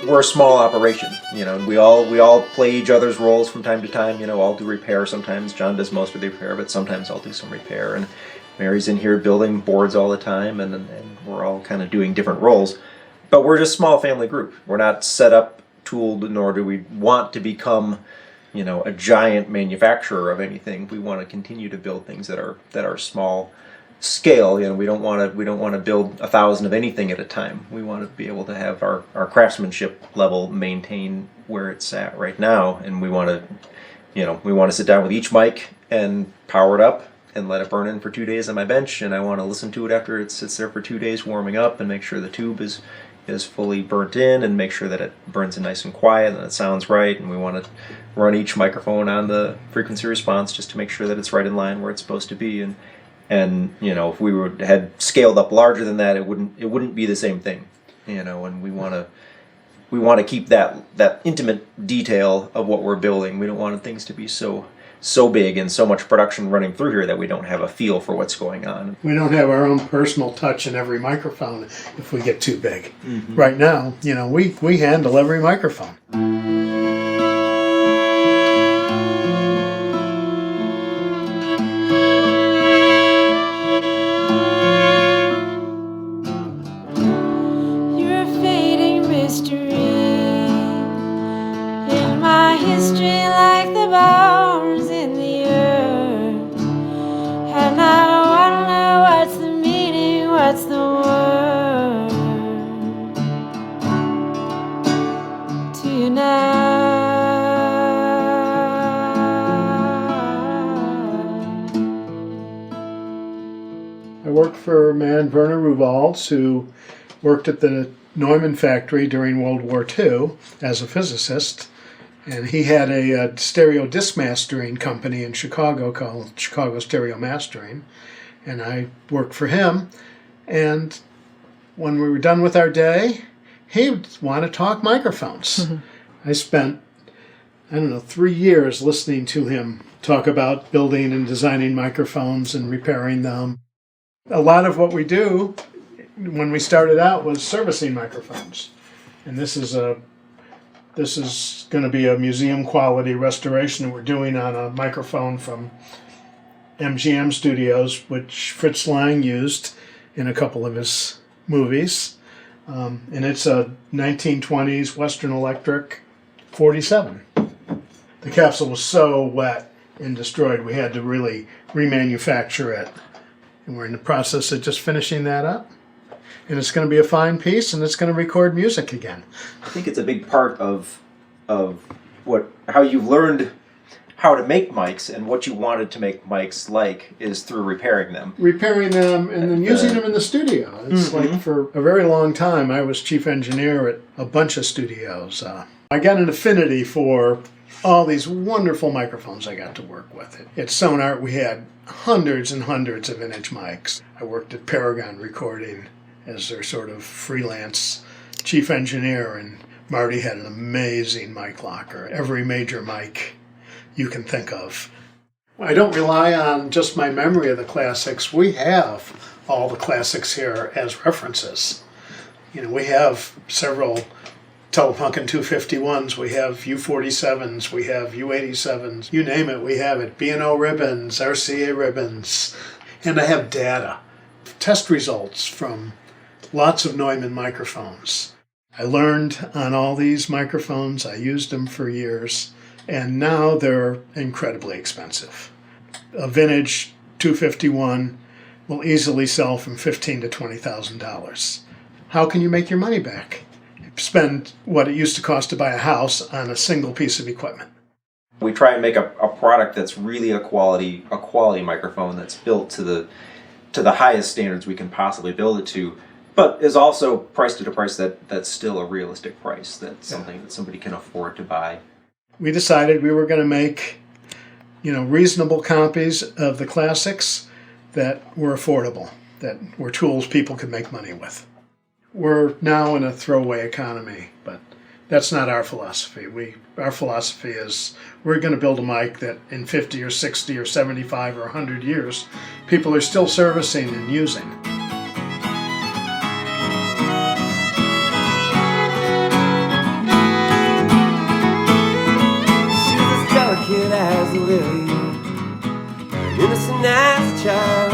we're a small operation, you know, and we all play each other's roles from time to time. You know, I'll do repair sometimes. John does most of the repair, but sometimes I'll do some repair. And Mary's in here building boards all the time, and we're all kind of doing different roles. But we're just a small family group. We're not set up, tooled, nor do we want to become, you know, a giant manufacturer of anything. We want to continue to build things that are small scale. You know, we don't want to build 1,000 of anything at a time. We want to be able to have our craftsmanship level maintain where it's at right now, and we want to sit down with each mic and power it up and let it burn in for 2 days on my bench, and I want to listen to it after it sits there for 2 days warming up and make sure the tube is fully burnt in and make sure that it burns in nice and quiet and it sounds right, and we want to run each microphone on the frequency response just to make sure that it's right in line where it's supposed to be. And you know, if we had scaled up larger than that, it wouldn't be the same thing, you know. And we want to keep that intimate detail of what we're building. We don't want things to be so big and so much production running through here that we don't have a feel for what's going on. We don't have our own personal touch in every microphone if we get too big. Mm-hmm. Right now, you know, we handle every microphone. I worked for a man, Werner Ruvalds, who worked at the Neumann factory during World War II as a physicist. And he had a stereo disc mastering company in Chicago called Chicago Stereo Mastering. And I worked for him. And when we were done with our day, he would want to talk microphones. Mm-hmm. I spent, 3 years listening to him talk about building and designing microphones and repairing them. A lot of what we do when we started out was servicing microphones. And this is going to be a museum quality restoration we're doing on a microphone from MGM Studios, which Fritz Lang used in a couple of his movies. And it's a 1920s Western Electric 47. The capsule was so wet and destroyed we had to really remanufacture it. And we're in the process of just finishing that up. And it's going to be a fine piece, and it's going to record music again. I think it's a big part of how you've learned how to make mics and what you wanted to make mics like is through repairing them. Repairing them and then using them in the studio. It's mm-hmm. like for a very long time I was chief engineer at a bunch of studios. I got an affinity for all these wonderful microphones I got to work with. At Sonart we had hundreds and hundreds of vintage mics. I worked at Paragon Recording as their sort of freelance chief engineer, and Marty had an amazing mic locker. Every major mic you can think of. I don't rely on just my memory of the classics. We have all the classics here as references. You know, we have several Telefunken 251s, we have U47s, we have U87s, you name it, we have it. B&O ribbons, RCA ribbons, and I have data, test results from lots of Neumann microphones. I learned on all these microphones, I used them for years, and now they're incredibly expensive. A vintage 251 will easily sell from $15,000 to $20,000. How can you make your money back? Spend what it used to cost to buy a house on a single piece of equipment. We try and make a product that's really a quality microphone that's built to the highest standards we can possibly build it to, but is also priced at a price that's still a realistic price. That's something that somebody can afford to buy. We decided we were going to make, reasonable copies of the classics that were affordable, that were tools people could make money with. We're now in a throwaway economy, but that's not our philosophy. Our philosophy is we're going to build a mic that in 50 or 60 or 75 or 100 years, people are still servicing and using. nice job.